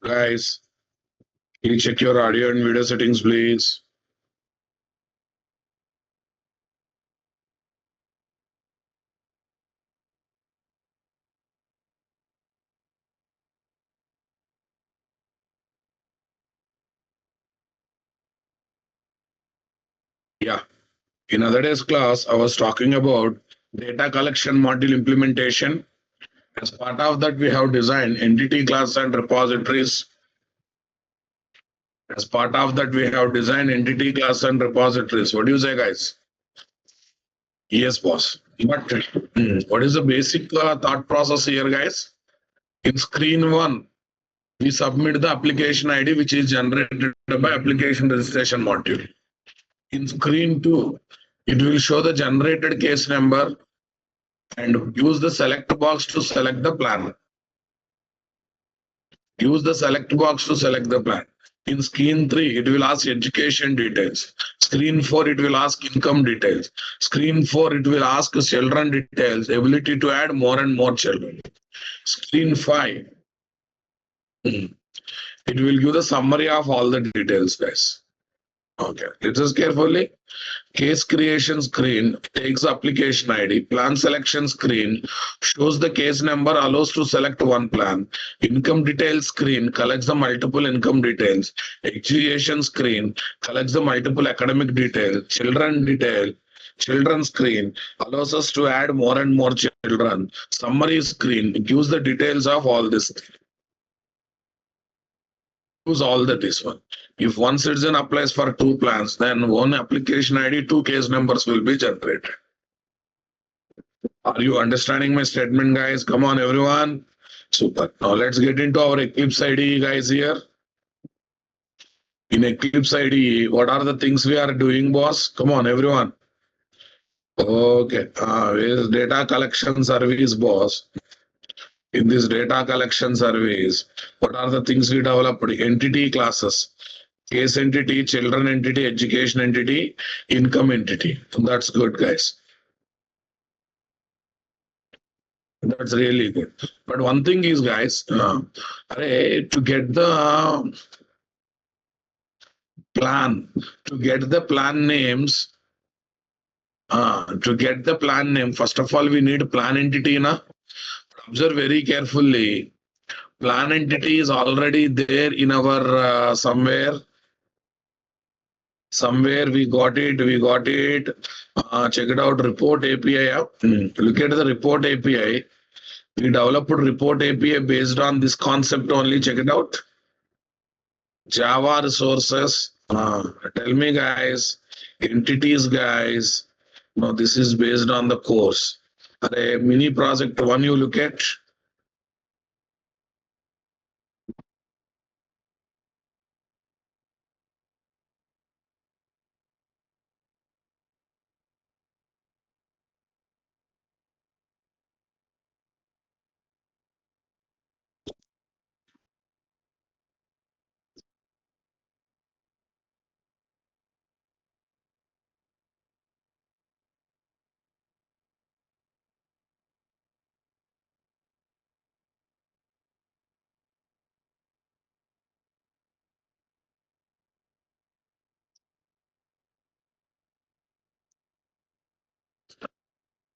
Guys, please check your audio and video settings, please. Yeah. In other day's class, I was talking about data collection module implementation. As part of that, we have designed entity class and repositories. As part of that, we have designed entity class and repositories. What do you say, guys? Yes, boss. But what is the basic thought process here, guys? In screen one, we submit the application ID, which is generated by application registration module. In screen two, it will show the generated case number and use the select box to select the plan. Use the select box to select the plan. In screen 3, it will ask education details. Screen 4, it will ask income details. Screen 4, it will ask children details, ability to add more and more children. Screen 5, it will give the summary of all the details, guys. Okay, listen carefully. Case creation screen takes application ID. Plan selection screen shows the case number, allows to select one plan. Income details screen collects the multiple income details. Education screen collects the multiple academic details. Children screen allows us to add more and more children. Summary screen gives the details of all this. Use all that is one. If one citizen applies for two plans, then one application ID, two case numbers will be generated. Are you understanding my statement, guys? Come on, everyone. Super. Now let's get into our Eclipse IDE, guys, here. In Eclipse IDE, what are the things we are doing, boss? Come on, everyone. Okay. Where's data collection service, boss? In this data collection service, what are the things we developed? Entity classes. Case entity, children entity, education entity, income entity. That's good, guys. That's really good. But one thing is, guys, to get the plan, to get the plan names, first of all, we need plan entity. Observe very carefully. Plan entity is already there in our somewhere. Somewhere we got it. Check it out. Report API. Look at the report API. We developed report API based on this concept only. Check it out. Java resources. Tell me, guys. Entities, guys. No, this is based on the course. A mini project one you look at.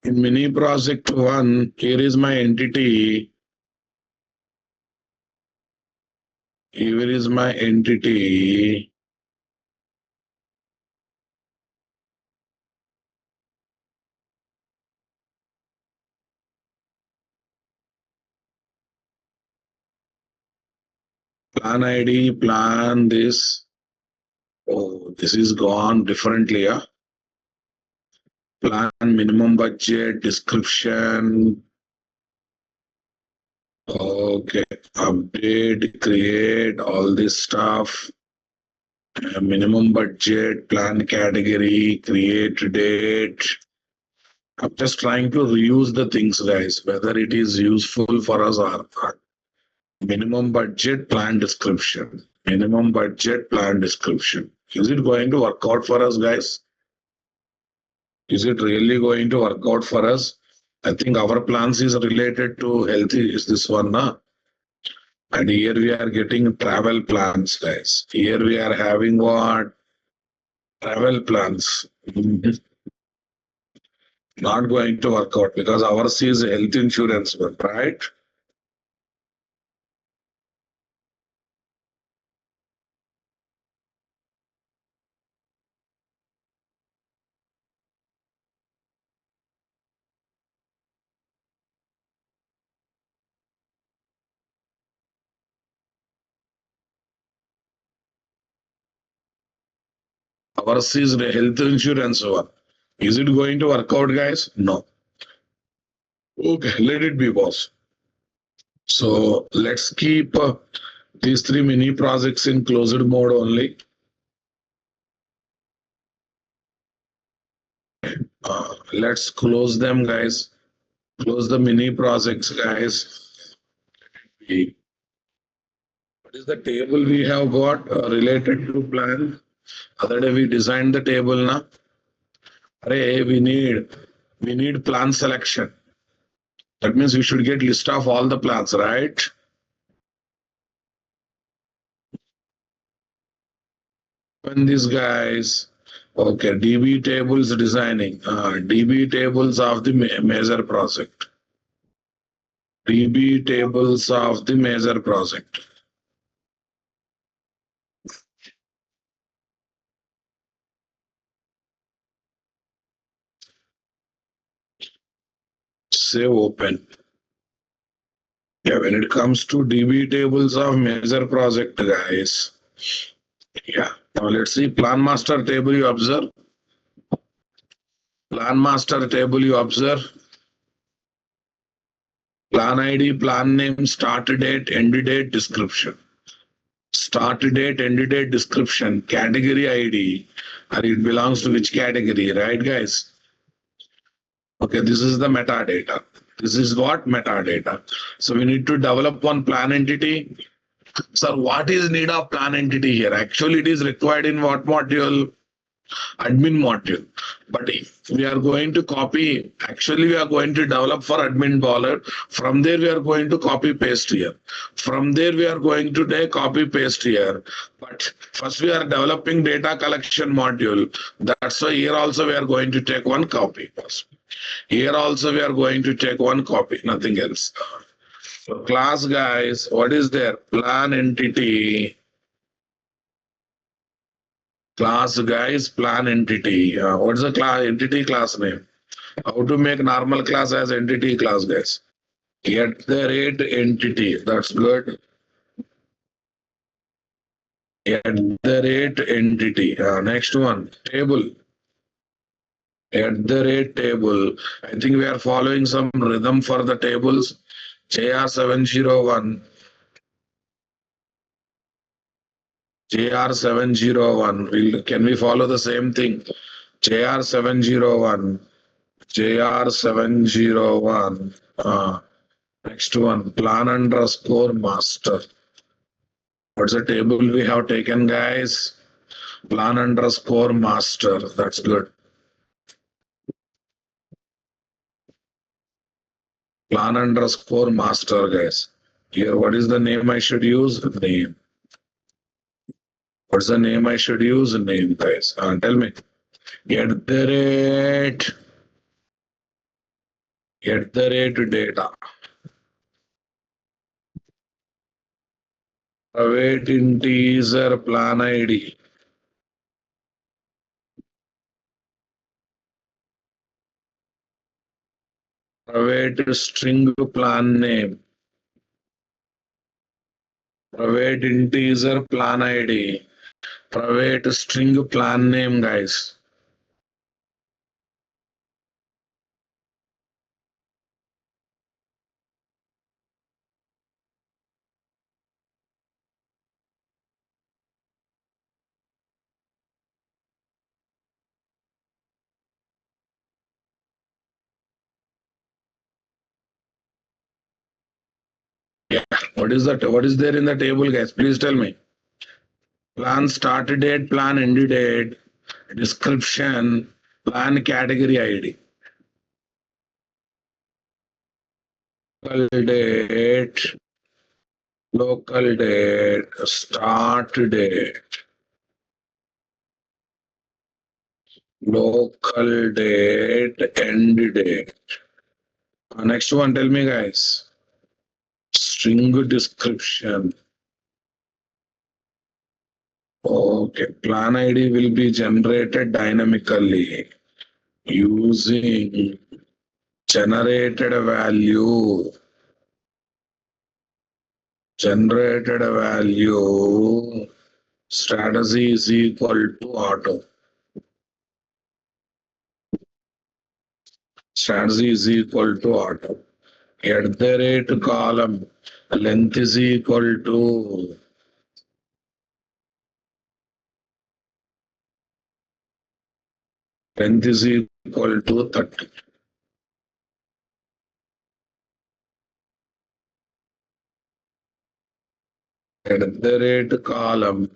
In mini project one, here is my entity. Here is my entity. Plan ID, plan this. Oh, this is gone differently. Yeah? Plan minimum budget, description. Okay, update, create, all this stuff. Minimum budget, plan category, create date. I'm just trying to reuse the things, guys, whether it is useful for us or not. Minimum budget, plan description. Minimum budget, plan description. Is it going to work out for us, guys? Is it really going to work out for us? I think our plans is related to healthy. Is this one, na? And here we are getting travel plans, guys. Here we are having what? Travel plans. Mhm. Not going to work out because ours is health insurance, right? Ours is the health insurance one. Is it going to work out, guys? No. Okay, let it be, boss. So let's keep these three mini projects in closed mode only. Let's close them, guys. Close the mini projects, guys. What is the table we have got related to plan? Other day we designed the table now. Array, we need plan selection. That means we should get list of all the plans, right? When these guys, okay, DB tables designing, DB tables of the major project, DB tables of the major project. Save open. Yeah, when it comes to DB tables of major project, guys. Yeah. Now let's see plan master table you observe. Plan master table you observe. Plan ID, plan name, start date, end date, description. Start date, end date, description, category ID, or it belongs to which category, right, guys? Okay, this is the metadata. This is what metadata. So we need to develop one plan entity. Sir, what is need of plan entity here? Actually, it is required in what module? Admin module. But if we are going to copy, actually we are going to develop for admin baller. From there we are going to copy paste here. From there we are going to take copy paste here. But first we are developing data collection module. That's why here also we are going to take one copy. Here also we are going to take one copy, nothing else. So class guys, what is there? Plan entity. Class guys, plan entity. What's the class entity class name? How to make normal class as entity class, guys? Get the rate entity. That's good. Get the rate entity. Next one, table. At the rate table. I think we are following some rhythm for the tables. JR701. JR701. Can we follow the same thing? JR701. JR701. Next one, plan underscore master. What's the table we have taken, guys? Plan underscore master. That's good. Plan underscore master, guys. Here, what is the name I should use? Name. What's the name I should use? Name, guys. Tell me. Get the rate. Get the rate data. Private integer plan ID. Private string plan name. Private integer plan ID. Private string plan name, guys. Yeah. What is that? What is there in the table, guys? Please tell me. Plan start date, plan end date, description, plan category ID. Date, local date, start date, local date, end date. Next one, tell me guys. String description. Okay, plan ID will be generated dynamically using generated value. Generated value strategy is equal to auto. Strategy is equal to auto. At the rate column length is equal to length is equal to 30. At the rate column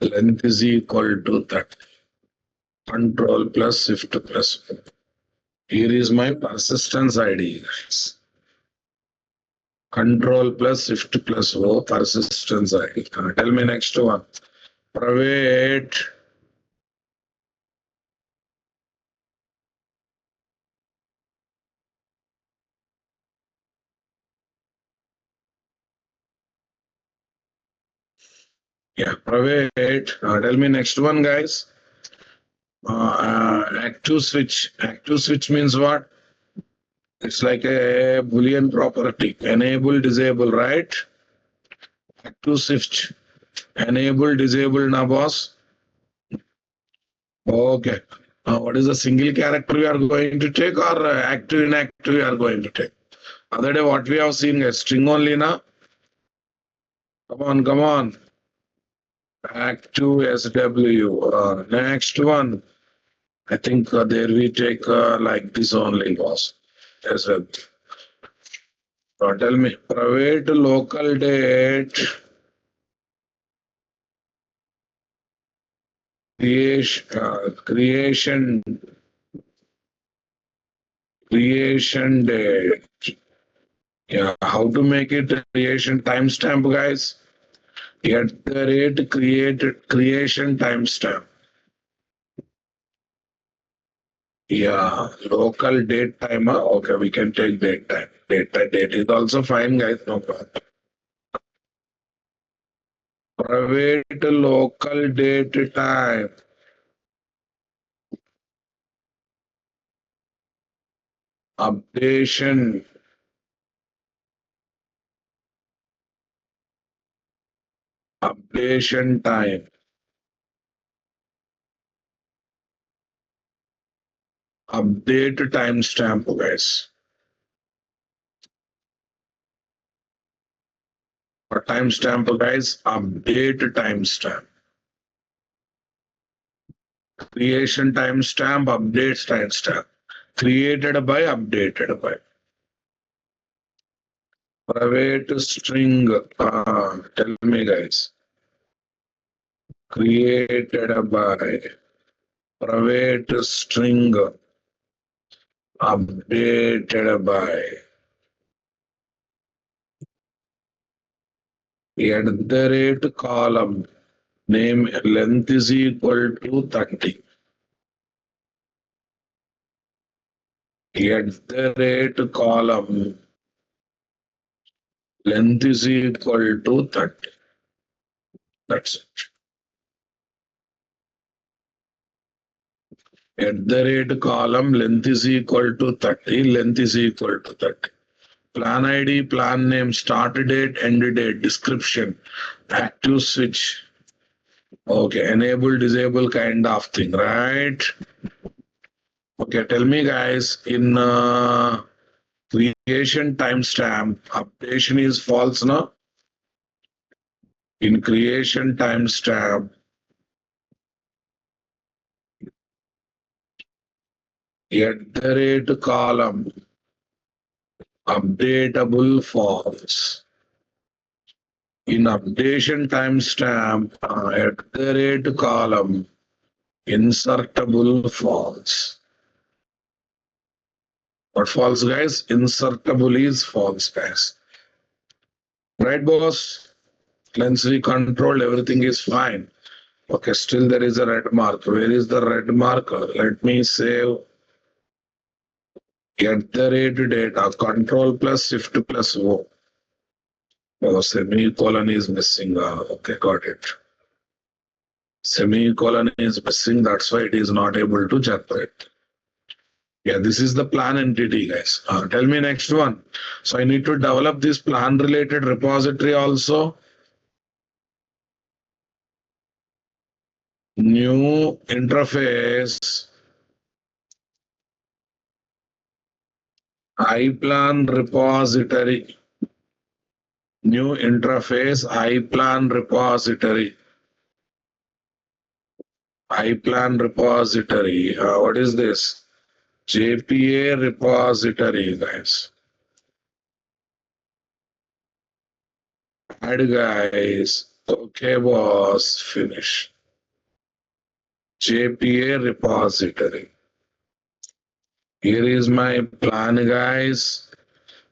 length is equal to 30. Control plus shift plus. Here is my persistence ID, guys. Control plus shift plus O persistence ID. Tell me next one. Private private. Tell me next one, guys. Active switch. Active switch means what? It's like a Boolean property. Enable, disable, right? Active switch. Enable, disable, na boss. Okay. What is the single character we are going to take, or active, inactive we are going to take? Other day, what we have seen, a string only, na? Come on, come on. Active SW. Next one. I think there we take like this only, boss. Yes, sir. Tell me, private local date creation date. Yeah, how to make it creation timestamp, guys? At the rate creation timestamp. Yeah, local date timer. Okay, we can take date time. Date is also fine, guys. No problem. Private local date time. Updation. Updation time. Update timestamp, guys. For timestamp, guys, update timestamp. Creation timestamp, updates timestamp. Created by, updated by. Private string, tell me, guys. Created by private string, updated by. At the rate column name length is equal to 30. At the rate column length is equal to 30. That's it. At the rate column length is equal to 30. Length is equal to 30. Plan ID, plan name, start date, end date, description, active switch. Okay, enable, disable kind of thing, right? Okay, tell me guys, in creation timestamp, updation is false, no? In creation timestamp, at the rate column, updatable false. In updation timestamp, at the rate column, insertable false. What false, guys? Insertable is false, guys. Right, boss? Lens we controlled, everything is fine. Okay, still there is a red mark. Where is the red marker? Let me save get the rate data, control plus shift plus O. Oh, semicolon is missing. Okay, got it. Semicolon is missing. That's why it is not able to generate. Yeah, this is the plan entity, guys. Tell me next one. So I need to develop this plan related repository also. New interface. iPlan repository. New interface iPlan repository. iPlan repository. What is this? JPA repository, guys. Add, guys. Okay, boss. Finish. JPA repository. Here is my plan, guys.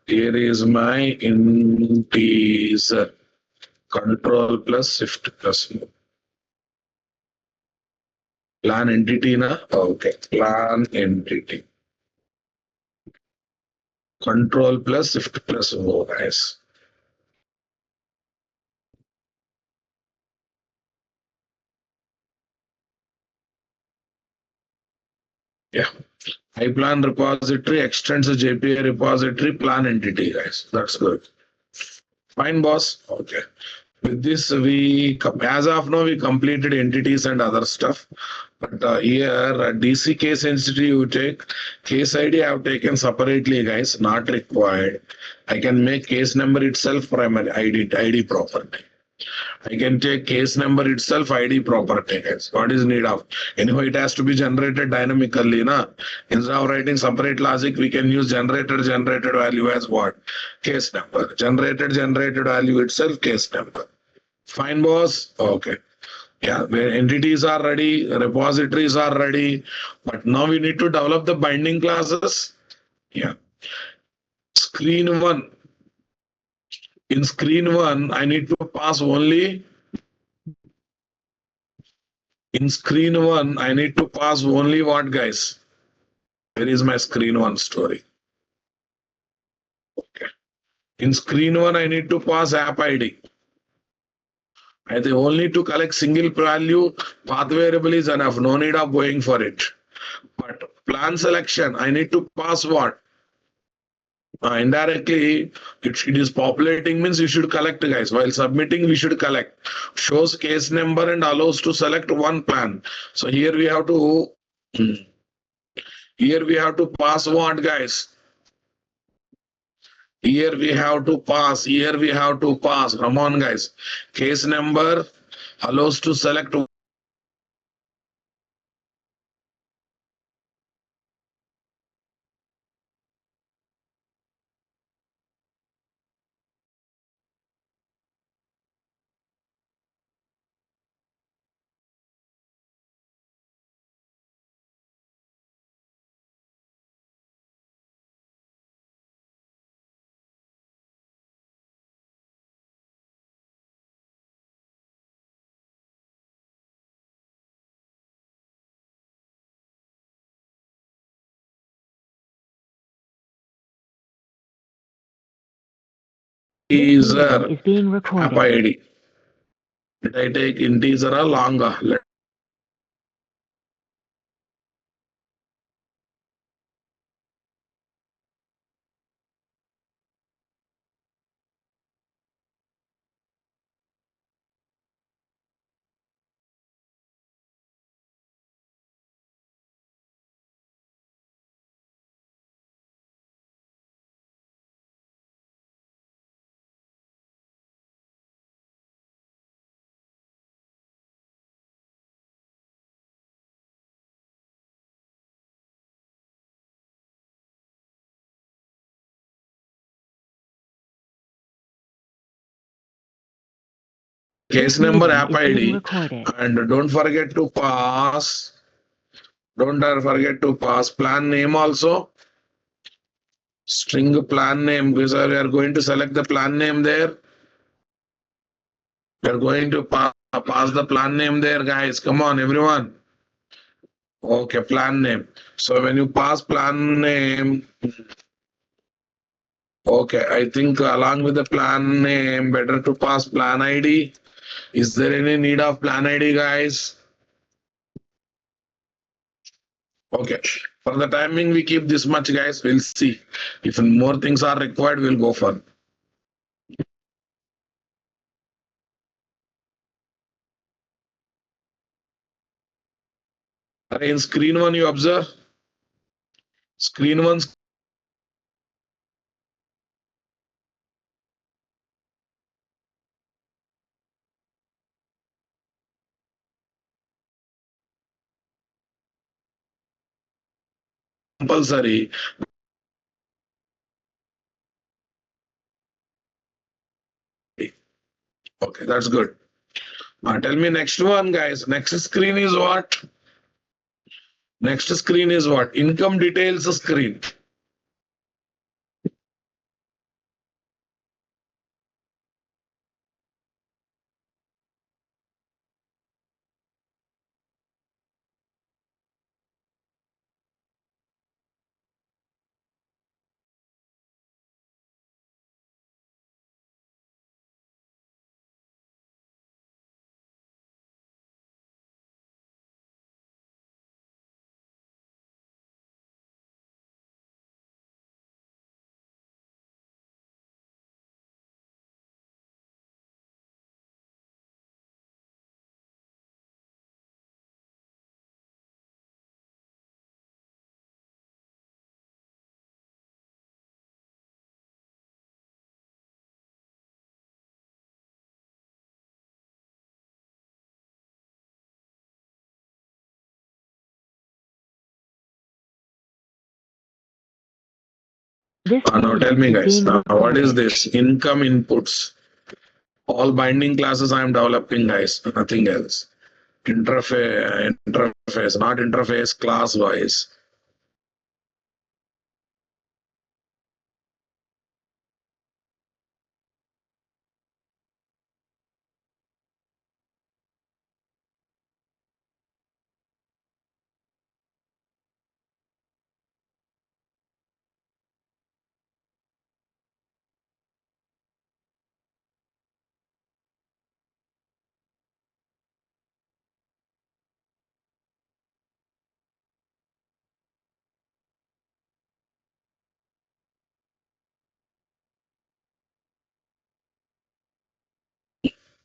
Here is my integer. Control plus shift plus move. Plan entity na? Okay. Plan entity. Control plus shift plus move, guys. Yeah. iPlan repository extends the JPA repository plan entity, guys. That's good. Fine, boss. Okay. With this, as of now, we completed entities and other stuff. But here, DC case sensitive, you take case ID. I have taken separately, guys. Not required. I can make case number itself primary ID property. I can take case number itself ID property, guys. What is need of? Anyway, it has to be generated dynamically, na? Instead of writing separate logic, we can use generated value as what? Case number. Generated value itself case number. Fine, boss. Okay. Yeah, where entities are ready, repositories are ready, but now we need to develop the binding classes. Yeah. Screen one. In screen one, I need to pass only. In screen one, I need to pass only what, guys? Where is my screen one story? Okay. In screen one, I need to pass app ID. I think only to collect single value, path variable is enough. No need of going for it. But plan selection, I need to pass what? Indirectly, it is populating means you should collect, guys. While submitting, we should collect. Shows case number and allows to select one plan. So here we have to pass what, guys? Here we have to pass. Come on, guys. Case number allows to select Meeting teaser is being app recorded. ID. Did I take integer or longer? Case number Meeting app is being ID, recorded. and don't forget to pass plan name also, string plan name, because we are going to select the plan name there. We're going to pass the plan name there, guys. Come on, everyone. Okay, plan name. So when you pass plan name, okay, I think along with the plan name, better to pass plan ID. Is there any need of plan ID, guys? Okay. For the timing, we keep this much, guys. We'll see. If more things are required, we'll go for. In screen one, you observe. Screen one, compulsory. Okay, that's good. Tell me next one, guys. Next screen is what? Next screen is what? Income details screen. Now tell me, guys. What is this? Income inputs. All binding classes I am developing, guys. Nothing else. Interface, not interface class wise.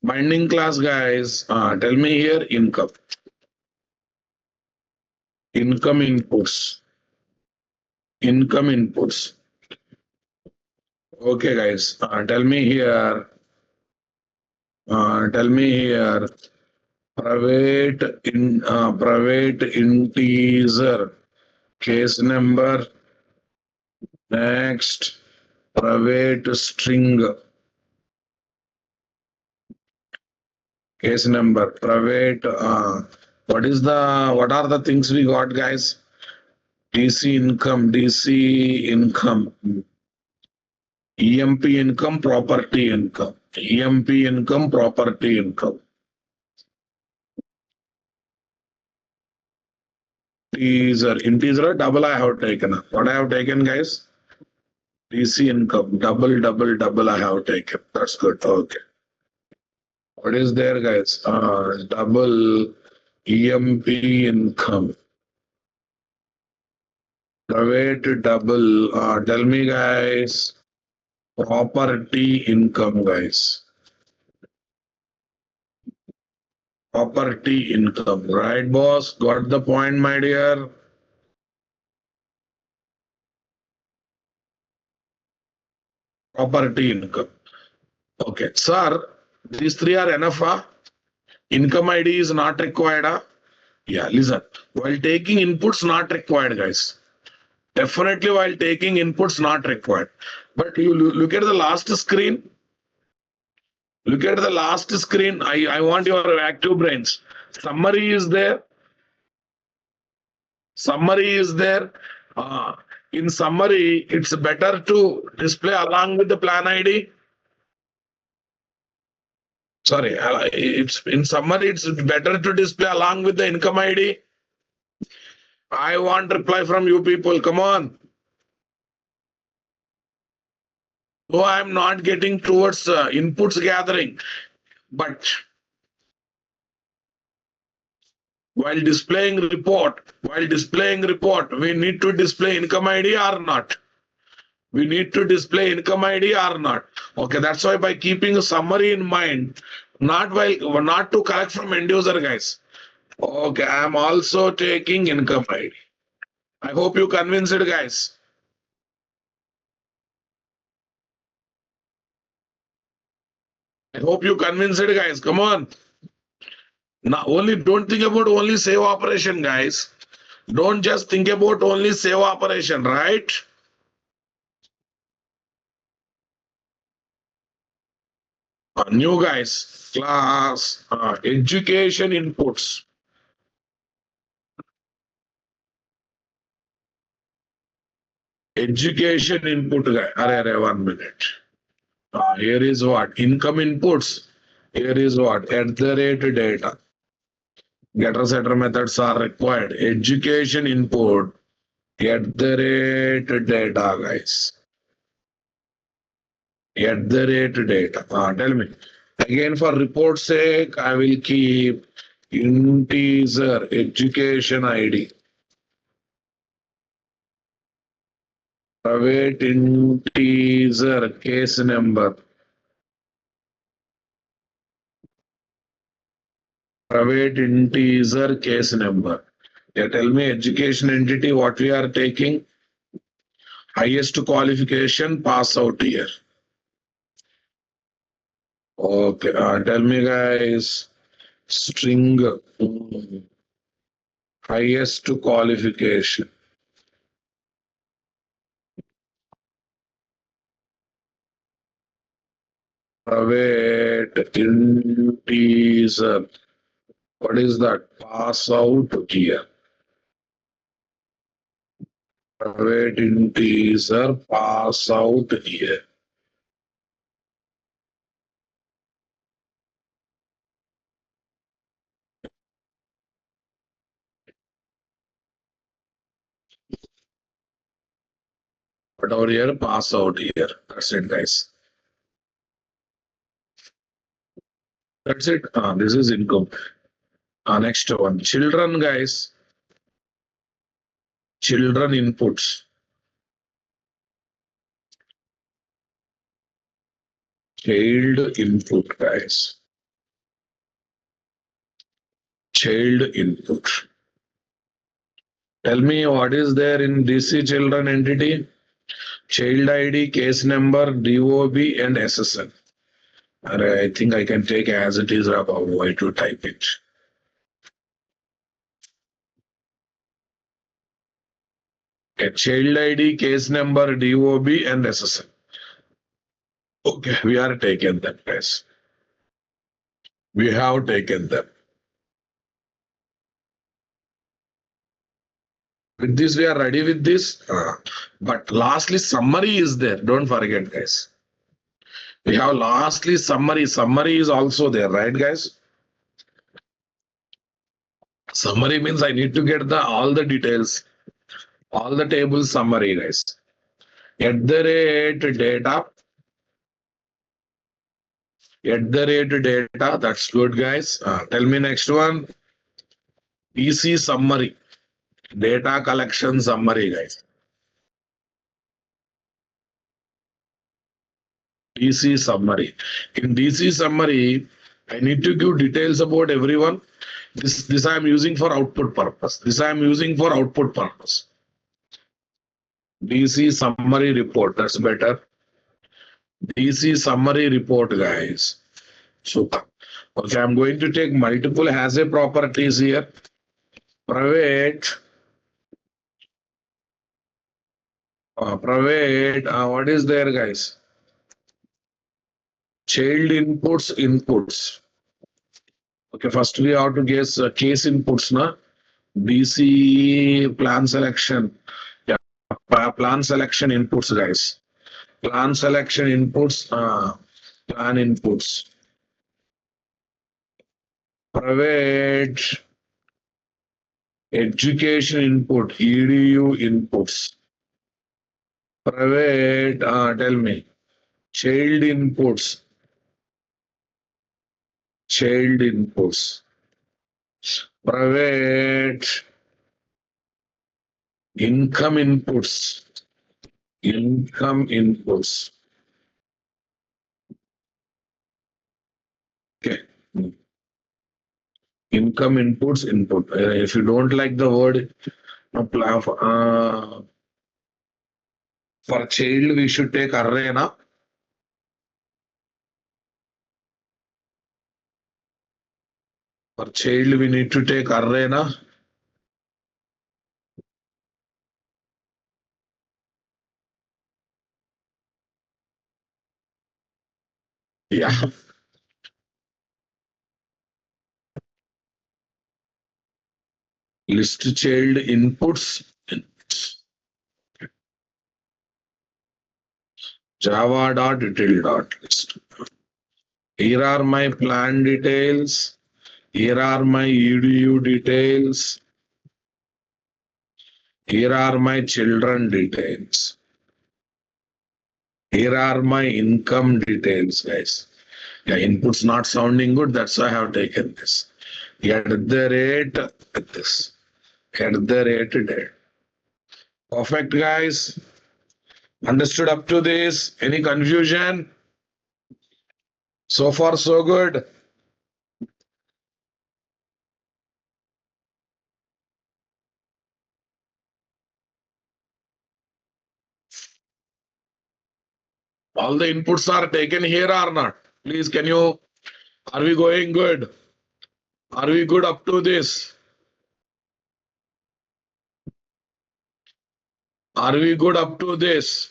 Binding class, guys. Tell me here income. Income inputs. Income inputs. Okay, guys. Tell me here. Tell me here. Private integer. Case number. Next. Private string. Case number. Private. What are the things we got, guys? DC income, EMP income, property income, EMP income, property income. Integer double I have taken. What I have taken, guys? DC income, double I have taken. That's good. Okay. What is there, guys? Double EMP income. Private double. Tell me, guys. Property income, guys. Property income, right, boss? Got the point, my dear? Property income. Okay, sir, these three are enough. Huh? Income ID is not required. Huh? Yeah, listen. While taking inputs, not required, guys. Definitely, while taking inputs, not required. But you look at the last screen. Look at the last screen. I want your active brains. Summary is there. Summary is there. Uh, in summary, it's better to display along with the plan ID. Sorry, it's in summary, it's better to display along with the income ID. I want reply from you people. Come on. So I'm not getting towards inputs gathering, but while displaying report, we need to display income ID or not? We need to display income ID or not? Okay, that's why by keeping a summary in mind, not to collect from end user, guys. Okay, I'm also taking income ID. I hope you convinced it, guys. I hope you convinced it, guys. Come on. Now, only don't think about only save operation, guys. Don't just think about only save operation, right? New guys, class, education inputs. Education input, guy. Array, 1 minute. Here is what? Income inputs. Here is what? At the rate data. Getter setter methods are required. Education input. At the rate data, guys. At the rate data. Tell me. Again, for report sake, I will keep integer education ID. Private integer case number. Private integer case number. Yeah, tell me education entity what we are taking. Highest qualification pass out year. Okay, tell me guys. String highest qualification. Private integer. What is that? Pass out year. Private integer pass out year. Whatever year pass out year. That's it, guys. That's it. This is income. Next one. Children, guys. Children inputs. Child input, guys. Child input. Tell me what is there in DC children entity? Child ID, case number, DOB, and SSN. I think I can take as it is about why to type it. A child ID, case number, DOB, and SSN. Okay, we are taken them, guys. We have taken them. With this, we are ready with this. But lastly, summary is there. Don't forget, guys. We have lastly summary. Summary is also there, right, guys? Summary means I need to get all the details, all the table summary, guys. At the rate data. At the rate data. That's good, guys. Tell me next one. DC summary. Data collection summary, guys. DC summary. In DC summary, I need to give details about everyone. This I am using for output purpose. This I am using for output purpose. DC summary report. That's better. DC summary report, guys. So, okay, I'm going to take multiple as a properties here. Private. What is there, guys? Child inputs. Okay, first we have to guess case inputs, na? DC plan selection. Yeah, plan selection inputs, guys. Plan selection inputs, plan inputs. private education input, EDU inputs, private, tell me, child inputs, child inputs, private income inputs, income inputs. Okay. Income inputs, input. If you don't like the word for child, we should take array, na? For child, we need to take array, na? Yeah. List child inputs. Java dot util dot list. Here are my plan details. Here are my EDU details. Here are my children details. Here are my income details, guys. Yeah, input's not sounding good. That's why I have taken this. At the rate this. At the rate date. Perfect, guys. Understood up to this? Any confusion? So far, so good. All the inputs are taken here or not? Please, can you? Are we going good? Are we good up to this? Are we good up to this?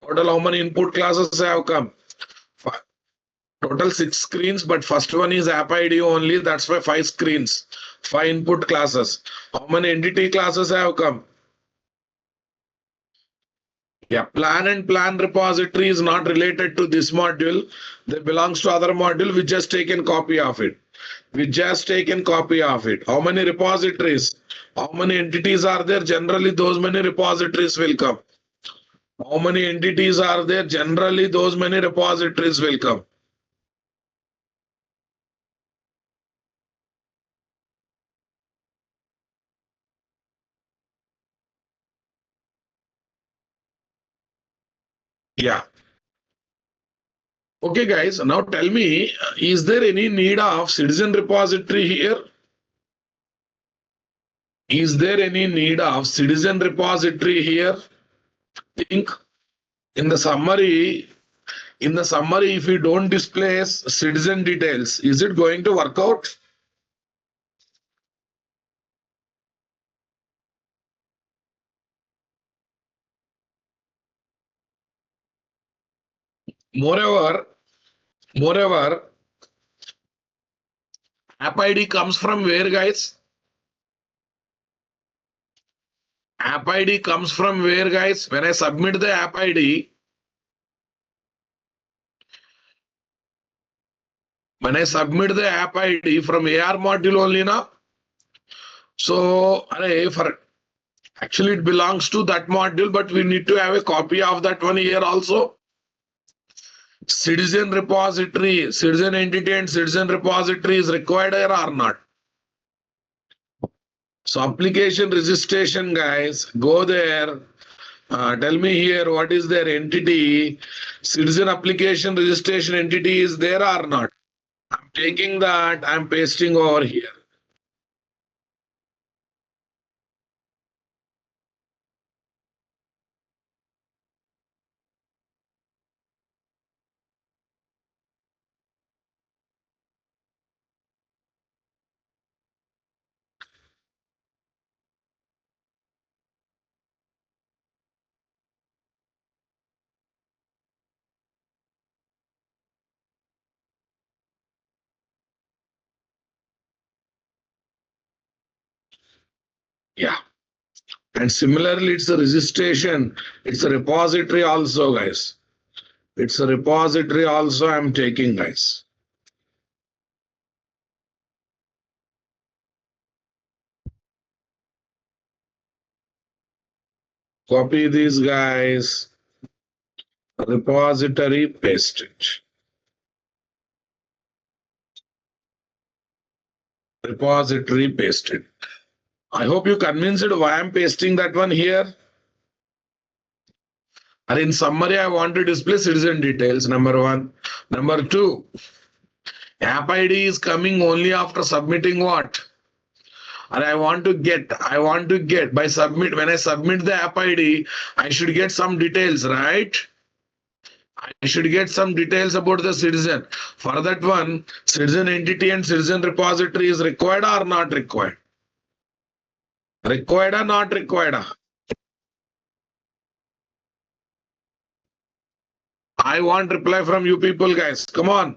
Total how many input classes have come? Total 6 screens, but first one is app ID only. That's why 5 screens, 5 input classes. How many entity classes have come? Yeah, plan and plan repository is not related to this module. They belongs to other module. We just taken copy of it. We just taken copy of it. How many repositories? How many entities are there? Generally, those many repositories will come. How many entities are there? Generally, those many repositories will come. Yeah. Okay, guys. Now tell me, is there any need of citizen repository here? Is there any need of citizen repository here? Think in the summary. In the summary, if you don't display citizen details, is it going to work out? Moreover, moreover, app ID comes from where, guys? App ID comes from where, guys? When I submit the app ID, when I submit the app ID from AR module only now. So, for actually it belongs to that module, but we need to have a copy of that one here also. Citizen repository, citizen entity and citizen repository is required here or not? So application registration, guys, go there. Tell me here what is their entity. Citizen application registration entity is there or not? I'm taking that, I'm pasting over here. Yeah. And similarly, it's a registration, it's a repository also, guys. It's a repository also I'm taking, guys. Copy these guys, repository, paste it. Repository, paste it. I hope you convinced why I'm pasting that one here. And in summary, I want to display citizen details, number one. Number two, app ID is coming only after submitting what? And I want to get by submit, when I submit the app ID, I should get some details, right? I should get some details about the citizen. For that one, citizen entity and citizen repository is required or not required? Required or not required? I want reply from you people, guys. Come on.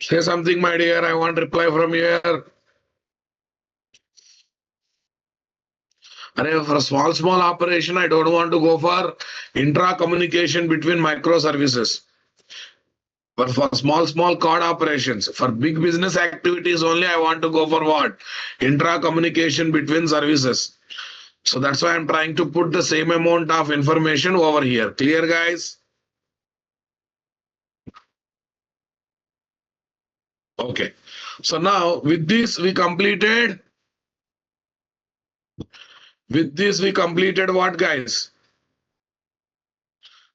Say something, my dear. I want reply from here. And for small operation, I don't want to go for intra communication between microservices. But for small code operations, for big business activities only, I want to go for what? Intra communication between services. So that's why I'm trying to put the same amount of information over here. Clear, guys? Okay. So now with this we completed. With this we completed what, guys?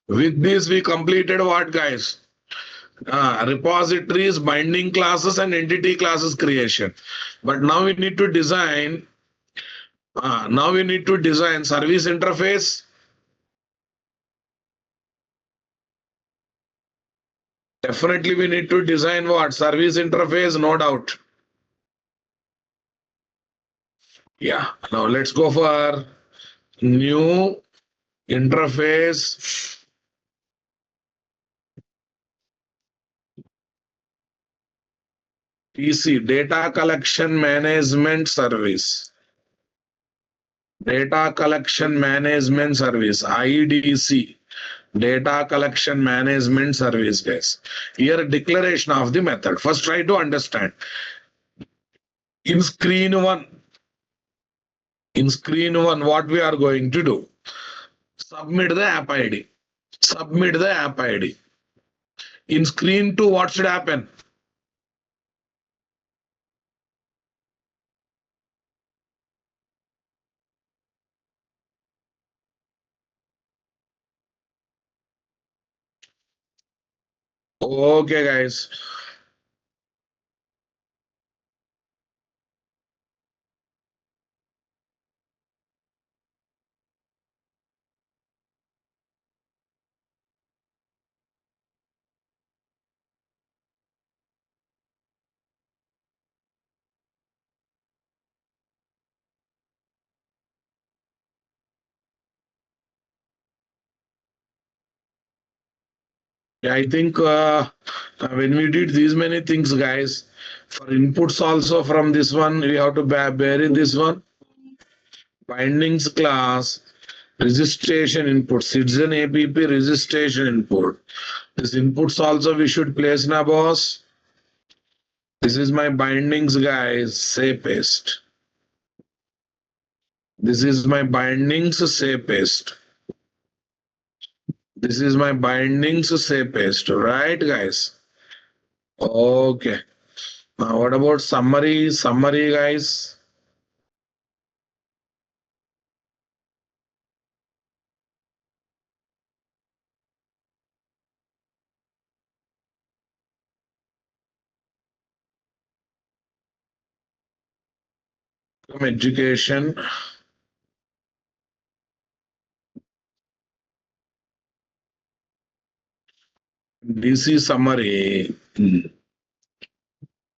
With this we completed what, guys? Repositories, binding classes, and entity classes creation. But now we need to design. Now we need to design service interface. Definitely we need to design what? Service interface, no doubt. Yeah. Now let's go for new interface. TC, data collection management service. Data collection management service, IDC. Data collection management service, guys. Here declaration of the method. First try to understand. In screen one, what we are going to do? Submit the app ID. Submit the app ID. In screen two, what should happen? Okay, guys. Yeah, I think when we did these many things, guys, for inputs also from this one, we have to bury this one. Bindings class, registration input, citizen APP registration input. This inputs also we should place now, boss. This is my bindings, guys. Say paste. This is my bindings, say paste. This is my bindings, say paste. Right, guys? Okay. Now, what about summary? Summary, guys. From education. DC summary.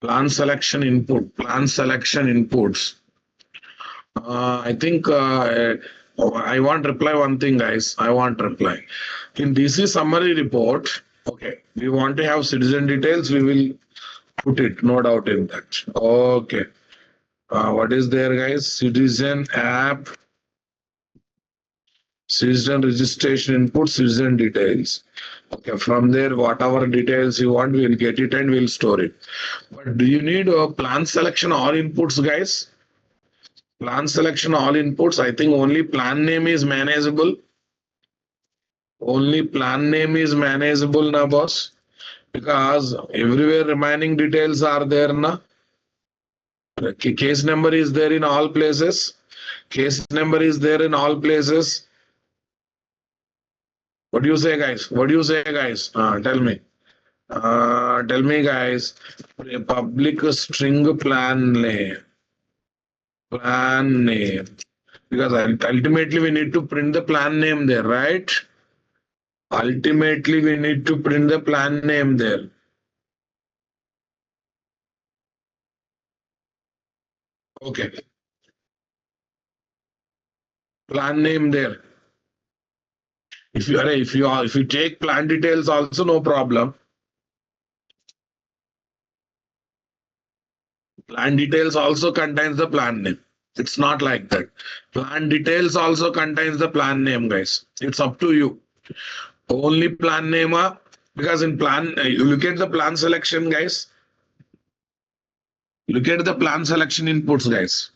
Plan selection input. Plan selection inputs. I think I want reply one thing, guys. I want reply. In DC summary report, Okay, we want to have citizen details. We will put it, no doubt in that. Okay. What is there, guys? Citizen app, citizen registration input, citizen details. Okay, from there, whatever details you want, we'll get it and we'll store it. But do you need a plan selection all inputs, guys? Plan selection all inputs. I think only plan name is manageable. Only plan name is manageable now, boss. Because everywhere remaining details are there now. Case number is there in all places. Case number is there in all places. What do you say, guys? What do you say, guys? Tell me. Tell me, guys. Public string plan name. Plan name. Because ultimately we need to print the plan name there, right? Ultimately we need to print the plan name there. Okay. Plan name there. If you take plan details also, no problem. Plan details also contains the plan name. It's not like that. Plan details also contains the plan name, guys. It's up to you. Only plan name, because in plan, you look at the plan selection, guys. Look at the plan selection inputs, guys.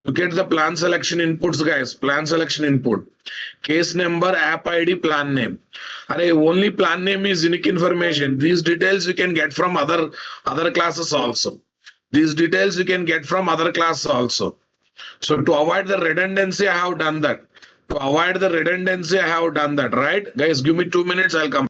Look at the plan selection inputs, guys. Plan selection input. Case number, app ID, plan name. Array, only plan name is unique information. These details you can get from other classes also. These details you can get from other classes also. So to avoid the redundancy, I have done that. To avoid the redundancy, I have done that, right? Guys, give me 2 minutes, I'll come.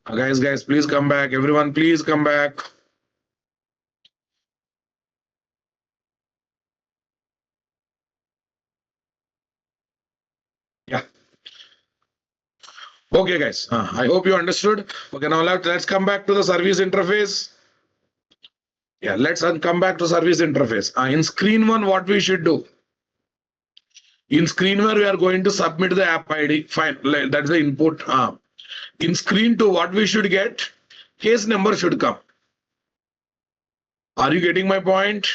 Guys, please come back. Everyone, please come back. Yeah. Okay, guys. I hope you understood. Okay, now let's come back to the service interface. Yeah, let's come back to service interface. In screen one, what we should do? In screen one, we are going to submit the app ID. Fine, that's the input. In screen two, what we should get? Case number should come. Are you getting my point?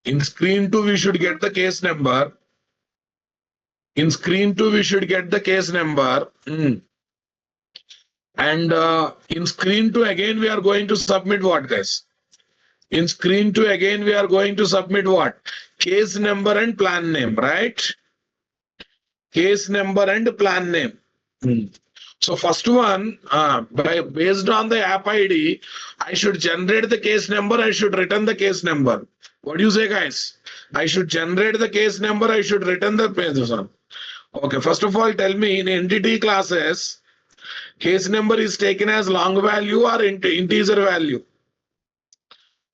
In screen two, we should get the case number. In screen two, we should get the case number. And in screen two, again, we are going to submit what, guys? In screen two, again, we are going to submit what? Case number and plan name, right? Case number and plan name. So first one, based on the app ID, I should generate the case number. I should return the case number. What do you say, guys? I should generate the case number. I should return the case number. Okay, first of all, tell me in entity classes, case number is taken as long value or integer value?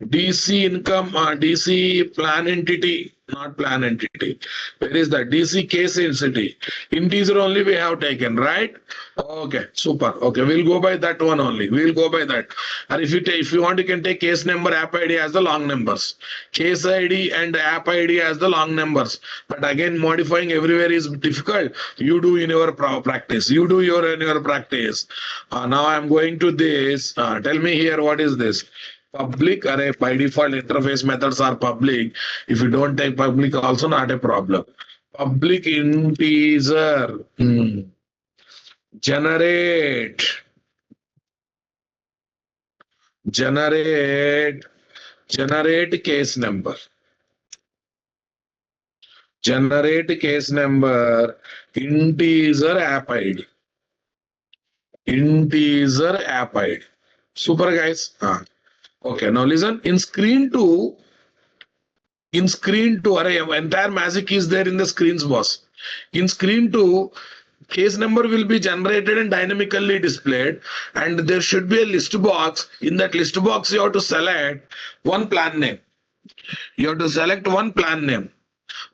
DC income, DC plan entity, not plan entity. Where is that? DC case entity. Integer only we have taken, right? Okay, super. Okay, we'll go by that one only. We'll go by that. And if you want, you can take case number, app ID as the long numbers. Case ID and app ID as the long numbers. But again, modifying everywhere is difficult. You do in your practice. You do in your practice. Now I'm going to this. Tell me here, what is this? Public array. By default interface methods are public. If you don't take public, also not a problem. Public integer. Generate case number. Generate case number. Integer app ID. Integer app ID. Super, guys. Okay, now listen. In screen two, array, entire magic is there in the screens, boss. In screen two, case number will be generated and dynamically displayed, and there should be a list box. In that list box, you have to select one plan name. You have to select one plan name.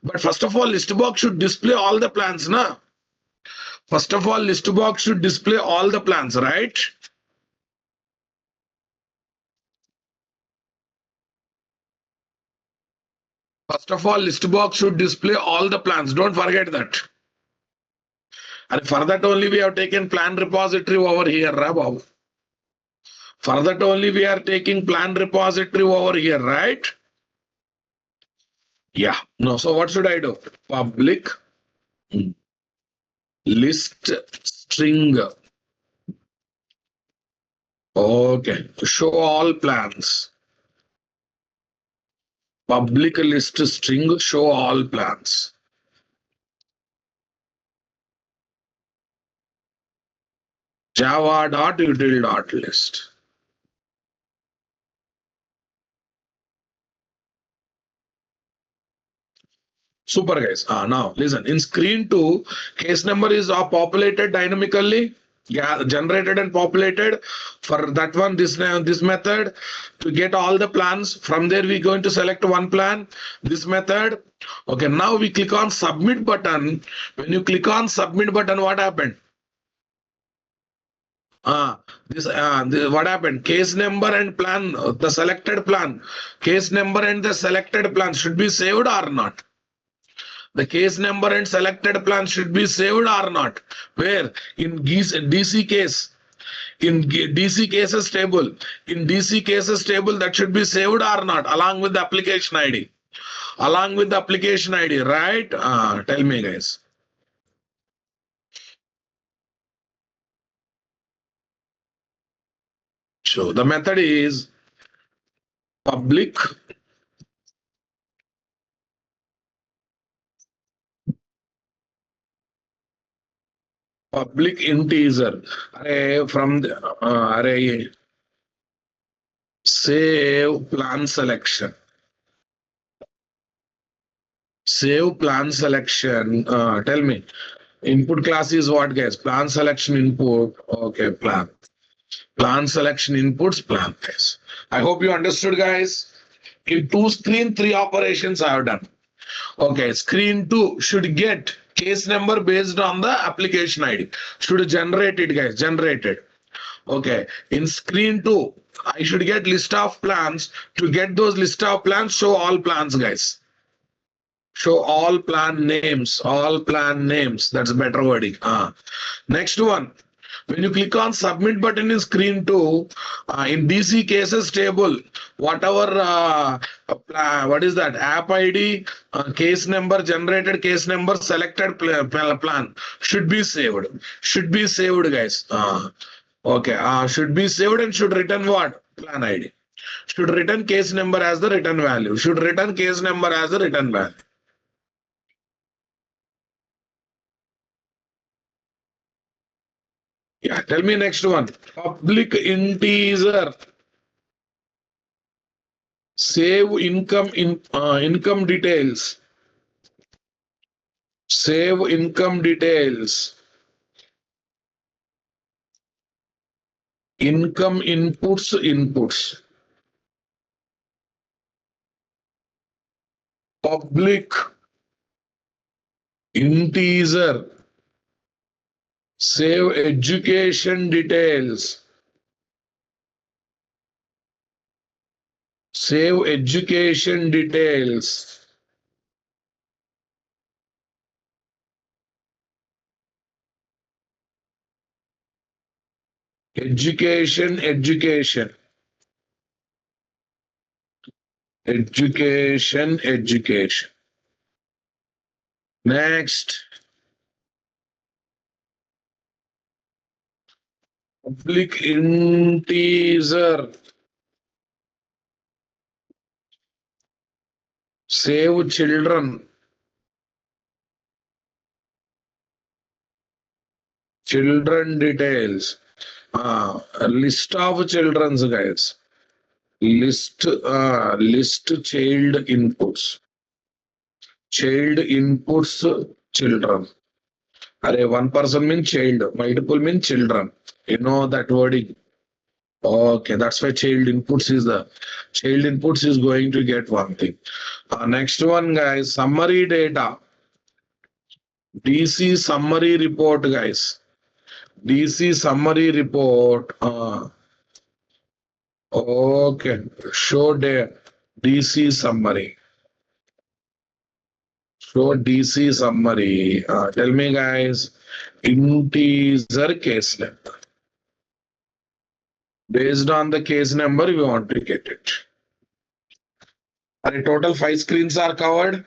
But first of all, list box should display all the plans, na? First of all, list box should display all the plans, right? First of all, list box should display all the plans. Don't forget that. And for that only we have taken plan repository over here, Bob. For that only we are taking plan repository over here, right? Yeah. No. So what should I do? Public list string. Okay. Show all plans. Public list string, show all plans. Java.util.list. Super, guys. Now listen. In screen two, case number is populated dynamically. Yeah, generated and populated. For that one, this method to get all the plans. From there, we're going to select one plan. This method. Okay, now we click on submit button. When you click on submit button, what happened? What happened? Case number and plan, the selected plan. Case number and the selected plan should be saved or not? The case number and selected plan should be saved or not? Where? In DC case. In DC cases table. In DC cases table, that should be saved or not? Along with the application ID. Along with the application ID, right? Tell me, guys. So the method is public integer array from the array save plan selection. Save plan selection. Tell me. Input class is what, guys? Plan selection input. Okay, plan. Plan selection inputs, plan, guys. I hope you understood, guys. In two screen, three operations I have done. Okay, screen two should get case number based on the application ID. Should generate it, guys. Generate it. Okay, in screen two, I should get list of plans. To get those list of plans, show all plans, guys. Show all plan names. All plan names. That's better wording. Next one. When you click on submit button in screen two, in DC cases table, whatever, what is that? App ID, case number, generated case number, selected plan should be saved. Should be saved, guys. Okay, should be saved and should return what? Plan ID. Should return case number as the return value. Should return case number as the return value. Yeah, tell me next one. Public integer. Save income details. Save income details. Income inputs. Public integer. Save education details. Save education details. Education. Education. Next. Public integer. Save children. Children details. A list of children's, guys. List child inputs. Child inputs children. Array one person means child, multiple means children. You know that wording. Okay, that's why child inputs is going to get one thing. Next one, guys, summary data. DC summary report, guys. DC summary report. Okay, show the DC summary. Show DC summary. Tell me, guys, integer case number. Based on the case number, we want to get it. And total 5 screens are covered.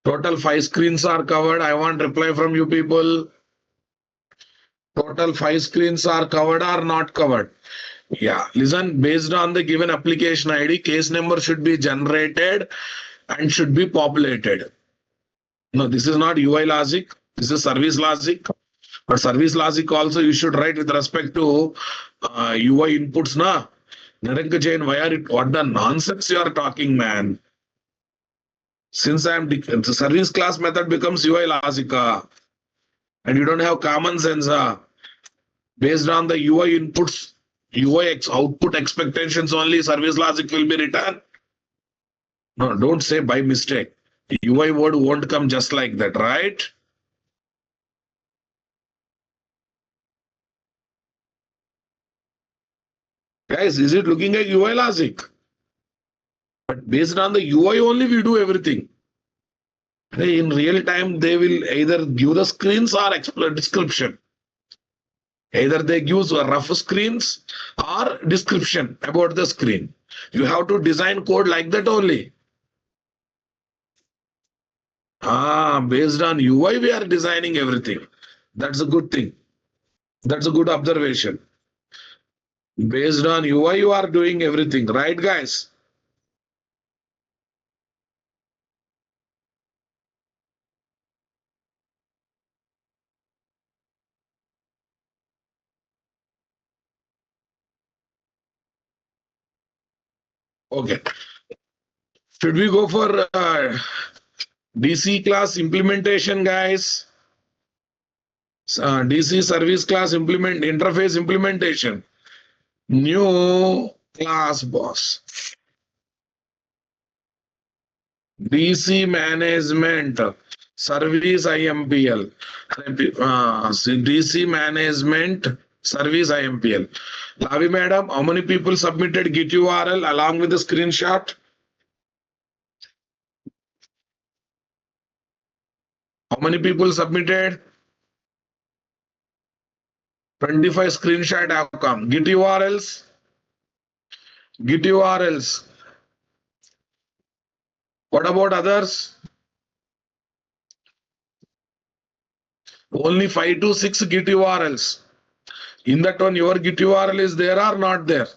Total 5 screens are covered. I want reply from you people. Total 5 screens are covered or not covered? Yeah, listen, based on the given application ID, case number should be generated and should be populated. No, this is not UI logic. This is service logic. But service logic also you should write with respect to UI inputs, na? Naranka Jain, what the nonsense you are talking, man? Since the service class method becomes UI logic, and you don't have common sense, based on the UI inputs, output expectations only, service logic will be written. No, don't say by mistake. UI word won't come just like that, right? Guys, is it looking like UI logic? But based on the UI only, we do everything. In real time, they will either give the screens or description. Either they give rough screens or description about the screen. You have to design code like that only. Based on UI, we are designing everything. That's a good thing. That's a good observation. Based on UI, you are doing everything, right, guys? Okay. Should we go for DC class implementation, guys? DC service class interface implementation. New class boss. DC management service IMPL. DC management service IMPL. Lavi madam, how many people submitted Git URL along with the screenshot? How many people submitted? 25 screenshot have come. Git URLs. Git URLs. What about others? Only 5 to 6 Git URLs. In that one, your Git URL is there or not there?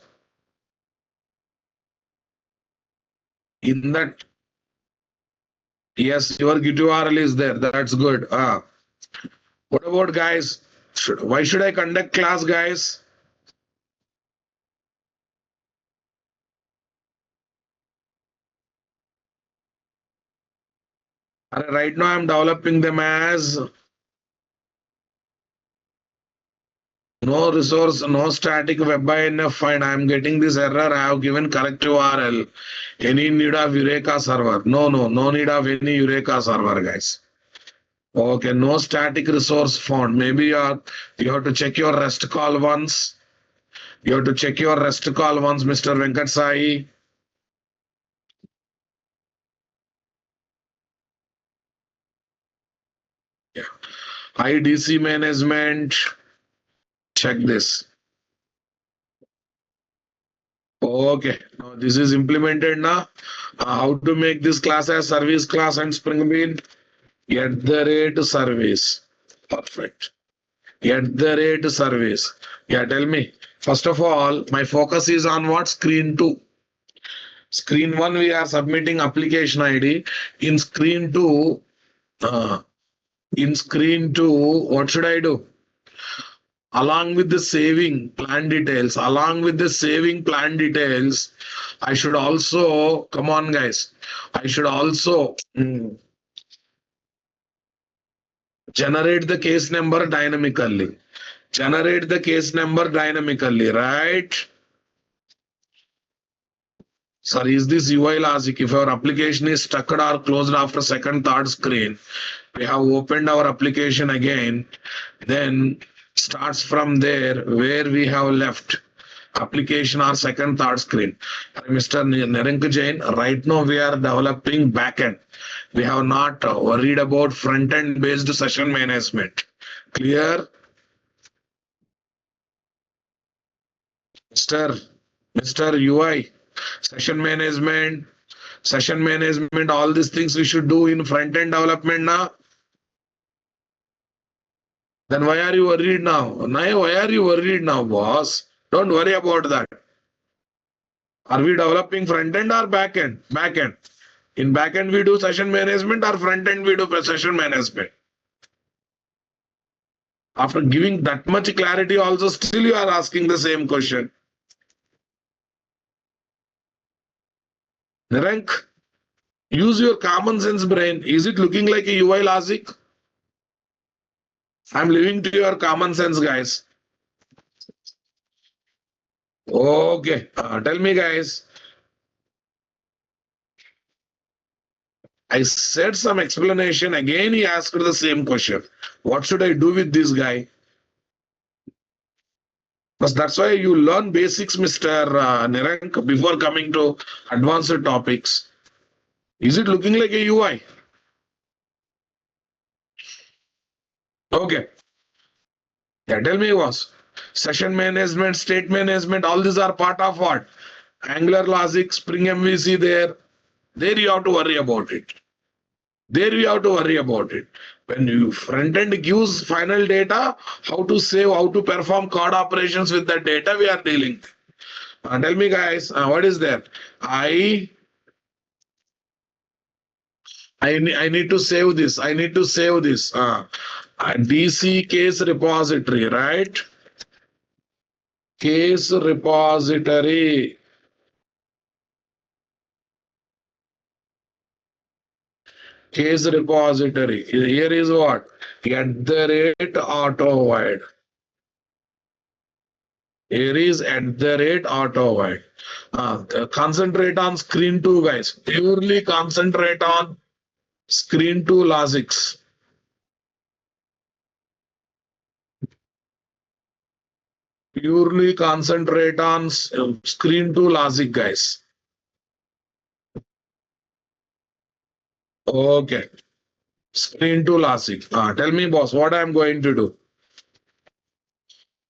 In that, yes, your Git URL is there. That's good. What about guys? Why should I conduct class, guys? Right now, I'm developing them as no resource, no static web INF find. I'm getting this error. I have given correct URL. Any need of Eureka server? No need of any Eureka server, guys. Okay, no static resource found. Maybe you have to check your REST call once. You have to check your REST call once, Mr. Venkat Sai. Yeah. IDC management. Check this. Okay, now this is implemented now. How to make this class as service class and Spring Bean? @service. Perfect. @service. Yeah, tell me. First of all, my focus is on what? Screen 2. Screen 1, we are submitting application ID. In screen 2, what should I do? Along with the saving plan details, I should also, come on guys, I should also generate the case number dynamically. Right? Sorry, is this UI logic? If our application is stuck or closed after second, third screen, we have opened our application again, then starts from there where we have left application or second, third screen. Mr. Nirank Jain, right now we are developing backend. We have not worried about front-end based session management. Clear? Mr. UI, session management, all these things we should do in front-end development now. Then why are you worried now? Why are you worried now, boss? Don't worry about that. Are we developing front-end or back-end? Back-end. In back-end we do session management or front-end we do session management? After giving that much clarity also, still you are asking the same question. Nirank, use your common sense brain. Is it looking like a UI logic? I'm leaving to your common sense, guys. Okay, tell me, guys. I said some explanation. Again, he asked the same question. What should I do with this guy? Because that's why you learn basics, Mr. Nirank, before coming to advanced topics. Is it looking like a UI? Okay. Yeah, tell me, boss. Session management, state management, all these are part of what? Angular logic, Spring MVC there. There you have to worry about it. When you front end gives final data, how to save, how to perform code operations with that data we are dealing. Tell me, guys, what is there? I need to save this. DC case repository, right? Case repository. case repository. Here is what? At the rate auto void. Here is at the rate auto void. Concentrate on screen 2, guys. Purely concentrate on screen 2 logics. Purely concentrate on screen 2 logic, guys. Okay. Screen 2 logic. Tell me, boss, what I am going to do?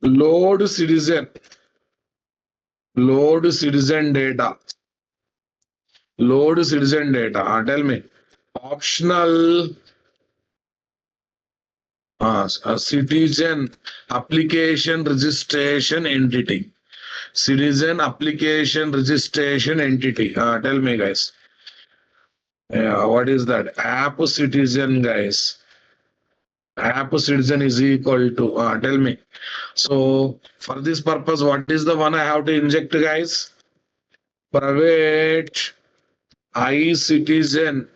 Load citizen. Load citizen data. Load citizen data. Tell me. Optional citizen application registration entity. Citizen application registration entity. Tell me, guys. What is that? App citizen, guys. App citizen is equal to, tell me. So for this purpose, what is the one I have to inject, guys? Private citizen.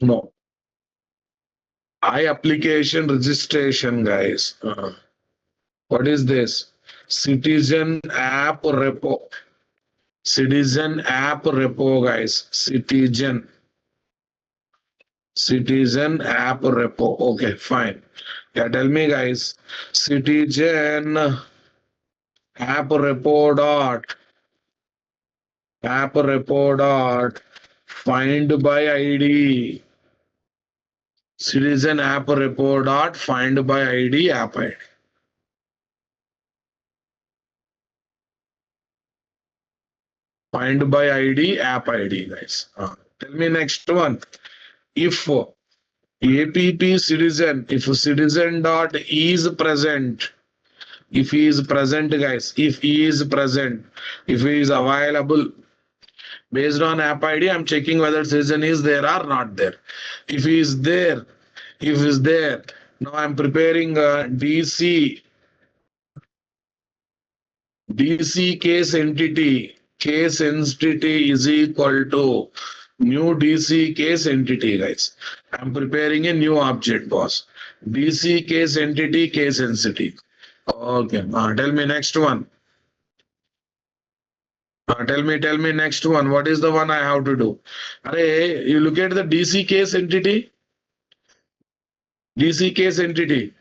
No. Application registration, guys. What is this? Citizen app repo. Citizen app repo, guys. Citizen app repo. Okay, fine. Yeah, tell me, guys. Citizen app repo dot find by ID. Citizen app repo dot find by ID app ID. Find by ID app ID, guys. Tell me next one. If app citizen, if citizen dot is present, if he is present, guys, if he is present, if he is available, based on app ID, I'm checking whether citizen is there or not there. If he is there, now I'm preparing a DC case entity. Case entity is equal to new DC case entity, guys. I'm preparing a new object, boss. DC case entity. Okay. Tell me next one. Tell me next one. What is the one I have to do? Array, you look at the DC case entity. DC case entity.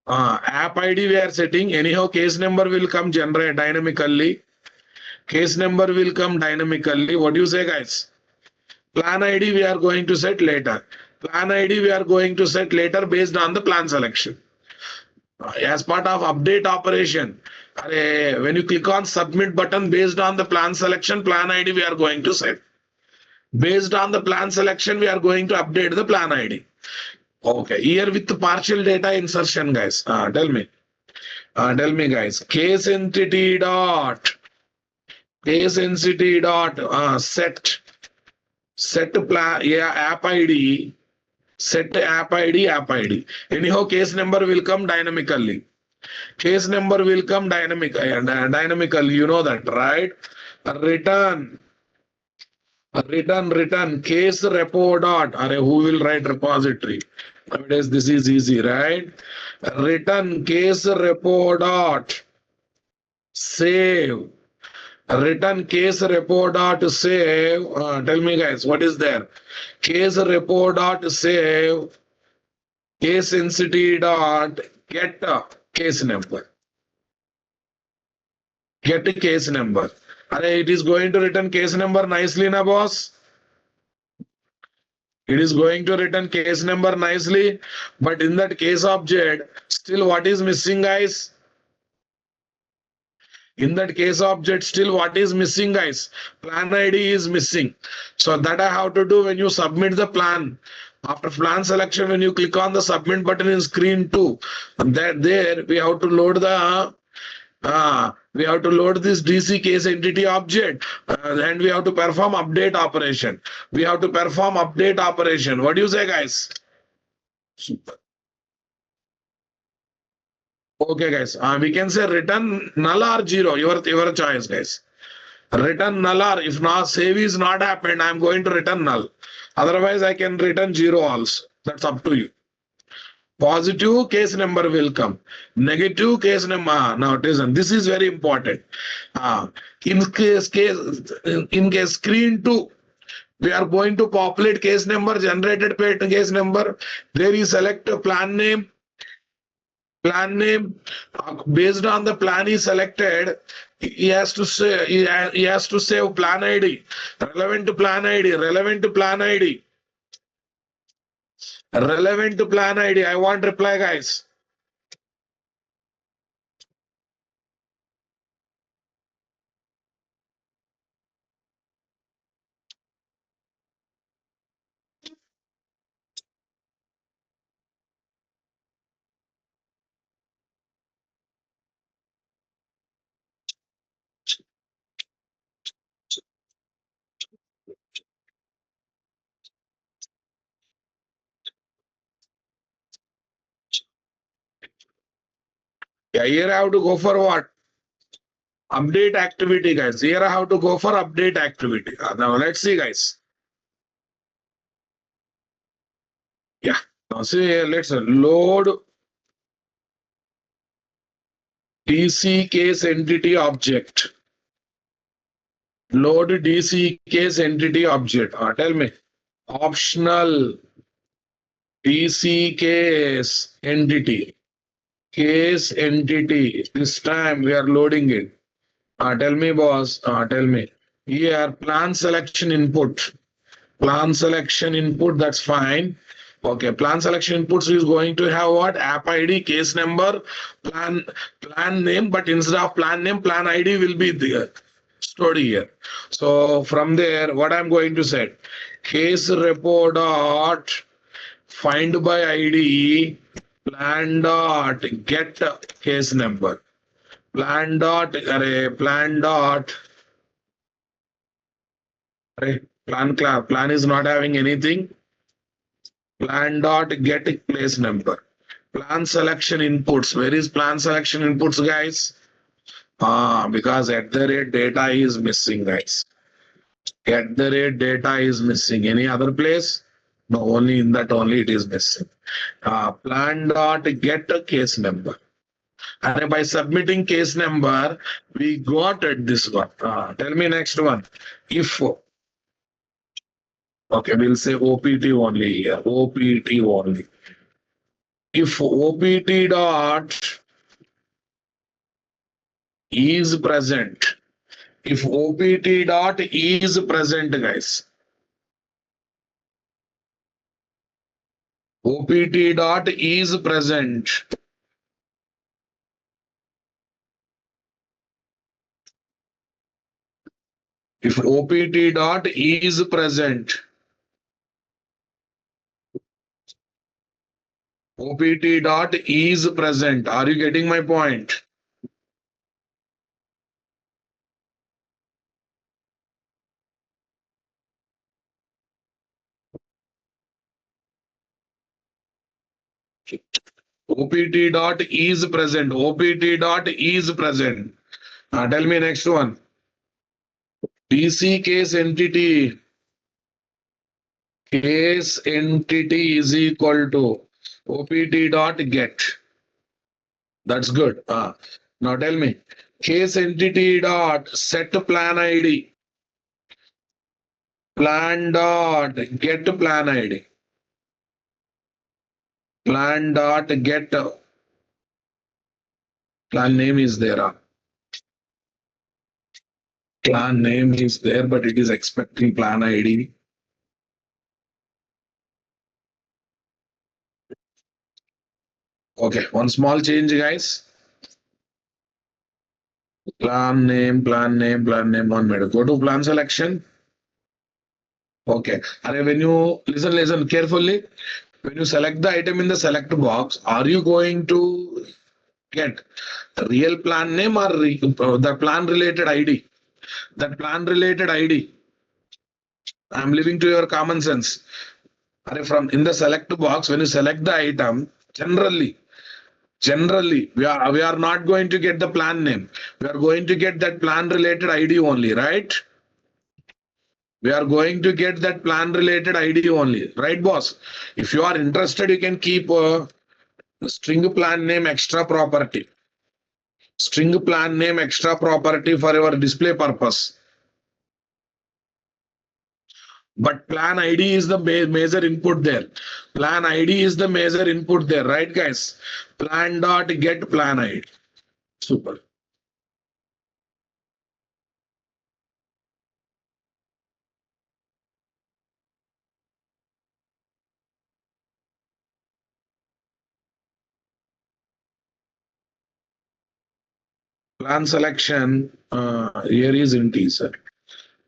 App ID we are setting. Anyhow, case number will come generate dynamically. Case number will come dynamically. What do you say, guys? Plan ID we are going to set later. Plan ID we are going to set later based on the plan selection. As part of update operation, when you click on submit button based on the plan selection, plan ID we are going to set. Based on the plan selection, we are going to update the plan ID. Okay, here with the partial data insertion, guys. Tell me, guys. Case entity dot set plan, yeah, app ID. Set app ID. Anyhow, case number will come dynamically. Case number will come dynamically. You know that, right? Return case repo dot. Who will write repository? Nowadays, this is easy, right? Return case repo dot save. Return case repo dot save. Tell me, guys, what is there? Case repo dot save. Case entity dot get case number. Get a case number. It is going to return case number nicely, na boss? It is going to return case number nicely, but in that case object, still what is missing, guys? In that case object, still what is missing, guys? Plan ID is missing. So that I have to do when you submit the plan. After plan selection, when you click on the submit button in screen 2, that there we have to load the this DC case entity object, and we have to perform update operation. What do you say, guys? Super. Okay, guys. We can say return null or zero. Your choice, guys. Return null, or if not save is not happened, I'm going to return null. Otherwise, I can return 0 also. That's up to you. Positive case number will come. Negative case number. Now listen, this is very important. In case screen 2, we are going to populate case number, generated case number. There you select a plan name. Based on the plan he selected, he has to say he has to save plan ID, relevant to plan ID, relevant to plan ID, relevant to plan ID. I want reply, guys. Yeah, here I have to go for what? Update activity, guys. Here I have to go for update activity. Now let's see, guys. Yeah. Now see, let's load DC case entity object. Load DC case entity object. Tell me. Optional DC case entity. Case entity. This time we are loading it. Tell me, boss. Tell me. Here, plan selection input. Plan selection input, that's fine. Okay, plan selection inputs is going to have what? App ID, case number, plan name, but instead of plan name, plan ID will be there, stored here. So from there, what I'm going to say, case repo dot find by ID, plan dot get case number, plan dot array, plan dot array, plan is not having anything. Plan dot get place number. Plan selection inputs. Where is plan selection inputs, guys? Because at the rate data is missing, guys. At the rate data is missing. Any other place? No, only in that only it is missing. Plan dot get a case number. And by submitting case number, we got at this one. Tell me next one. If okay, we'll say OPT only here. OPT only. If OPT dot is present, if OPT dot is present, guys, OPT dot is present, if OPT dot is present, OPT dot is present. Are you getting my point? OPT dot is present. OPT dot is present. Tell me next one. DC case entity. Case entity is equal to OPT dot get. That's good. Now tell me. Case entity dot set plan ID. Plan dot get plan ID. Plan dot get plan name is there. Plan name is there, but it is expecting plan ID. Okay, one small change, guys. Plan name, plan name, plan name, 1 minute. Go to plan selection. Okay. And when you listen carefully, when you select the item in the select box, are you going to get the real plan name or the plan related ID? That plan related ID. I'm leaving to your common sense. From in the select box, when you select the item, generally Generally, we are not going to get the plan name. We are going to get that plan related ID only, right? We are going to get that plan related ID only, right, boss? If you are interested, you can keep string plan name extra property. String plan name extra property for your display purpose. But plan ID is the major input there. Plan ID is the major input there, right, guys? Plan dot get plan ID. Super. Plan selection here is integer.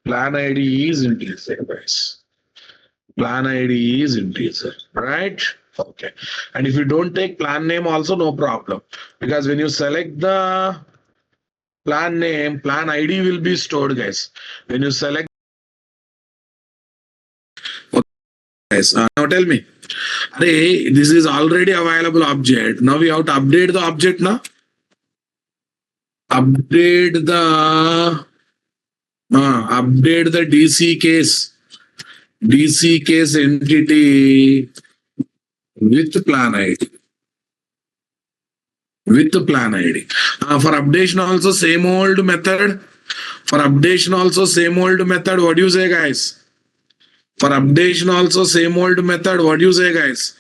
Plan ID is integer, guys. Plan ID is integer, right? Okay. And if you don't take plan name also, no problem. Because when you select the plan name, plan ID will be stored, guys. When you select, okay, guys, now tell me, hey, this is already available object. Now we have to update the object now. Update the DC case entity with plan ID. With the plan ID. For updation also same old method. For updation also same old method. What do you say, guys? For updation also same old method. What do you say, guys?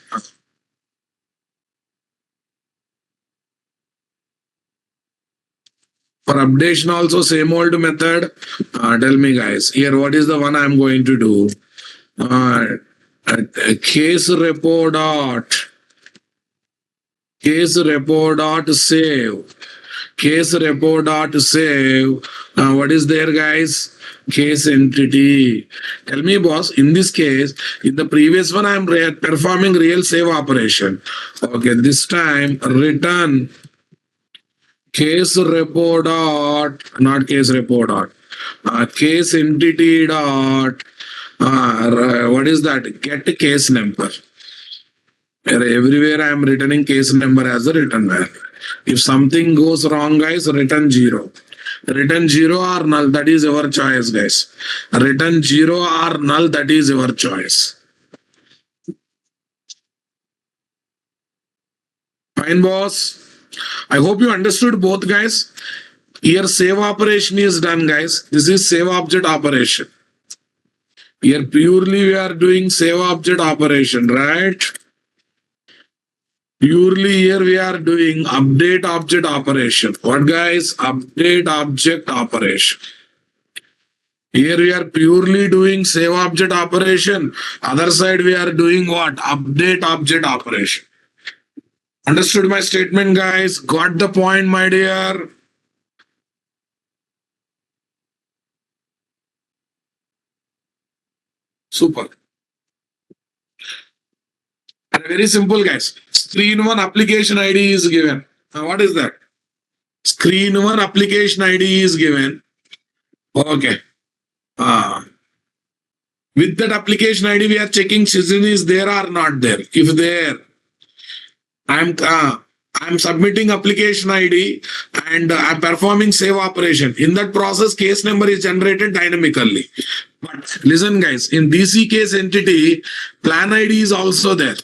For updation also same old method. Tell me, guys. Here, what is the one I'm going to do? Case repo dot save. Case repo dot save. What is there, guys? Case entity. Tell me, boss, in this case, in the previous one, I'm performing real save operation. Okay, this time return case repo dot, not case repo dot, case entity dot, what is that? Get case number. Everywhere I am returning case number as a return value. If something goes wrong, guys, return 0. Return 0 or null, that is your choice, guys. Return 0 or null, that is your choice. Fine, boss. I hope you understood both, guys. Here save operation is done, guys. This is save object operation. Here purely we are doing save object operation, right? Purely here we are doing update object operation. What, guys? Update object operation. Here we are purely doing save object operation. Other side we are doing what? Update object operation. Understood my statement, guys? Got the point, my dear? Super. And very simple, guys. Screen 1 application ID is given. Now, what is that? Screen 1 application ID is given. Okay. With that application ID, we are checking Citizen is there or not there. If there, I'm submitting application ID and I'm performing save operation. In that process, case number is generated dynamically. But listen, guys, in DC case entity, plan ID is also there.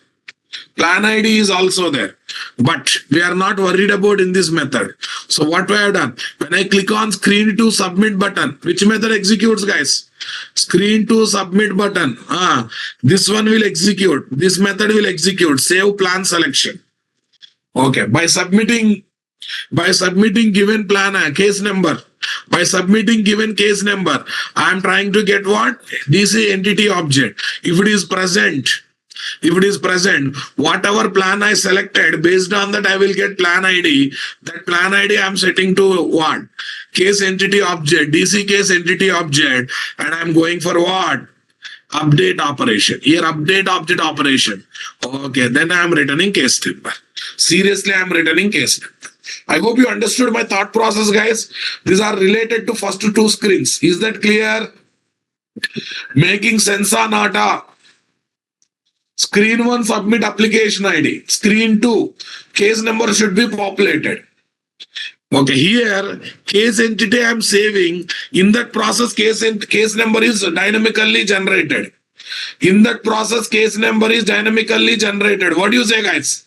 Plan ID is also there. But we are not worried about in this method. So what we have done? When I click on screen to submit button, which method executes, guys? Screen to submit button. This one will execute. This method will execute. Save plan selection. Okay. By submitting given plan case number, by submitting given case number, I am trying to get what? DC entity object. If it is present, whatever plan I selected, based on that I will get plan ID. That plan ID I am setting to what? Case entity object, DC case entity object, and I am going for what? Update operation. Here update object operation. Okay, then I am returning case number. Seriously, I am returning case number. I hope you understood my thought process, guys. These are related to first two screens. Is that clear? Making sense or not? Screen 1, submit application ID. Screen 2, case number should be populated. Okay, here case entity I am saving. In that process, case number is dynamically generated. In that process, case number is dynamically generated. What do you say, guys?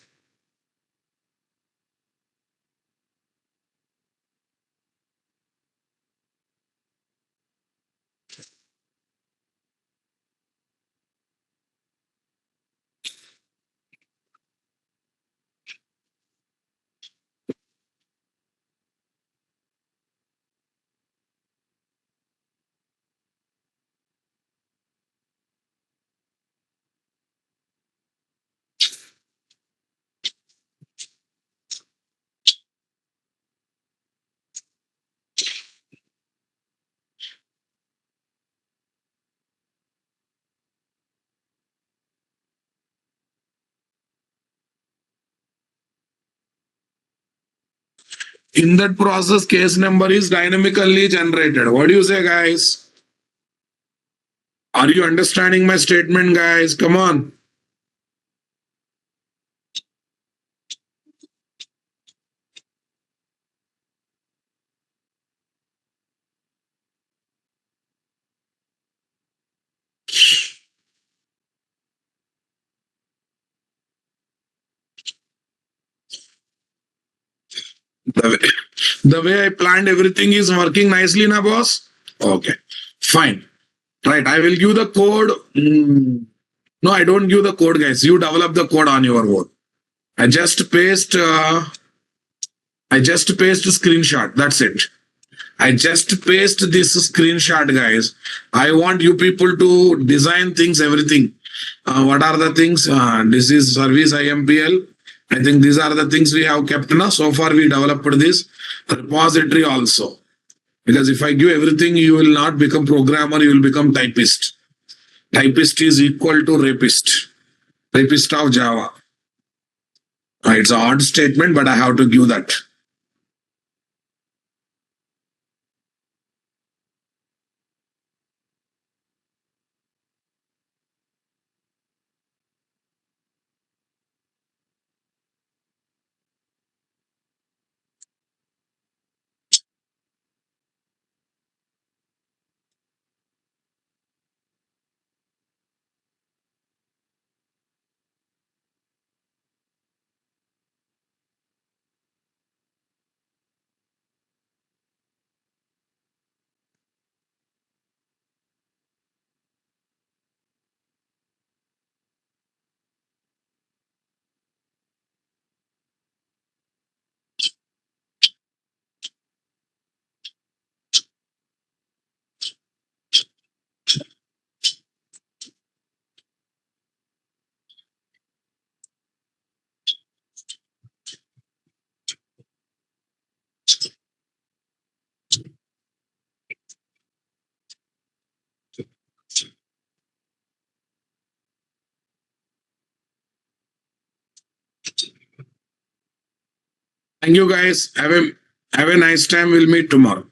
In that process, case number is dynamically generated. What do you say, guys? Are you understanding my statement, guys? Come on. The way I planned everything is working nicely now, boss? Okay, fine. Right, I will give the code. No, I don't give the code, guys. You develop the code on your own. I just paste. I just paste screenshot. That's it. I just paste this screenshot, guys. I want you people to design things, everything. What are the things? This is service IMPL. I think these are the things we have kept now. So far, we developed this repository also. Because if I give everything, you will not become programmer, you will become typist. Typist is equal to rapist. Rapist of Java. It's an odd statement, but I have to give that. Thank you, guys. Have a nice time. We'll meet tomorrow.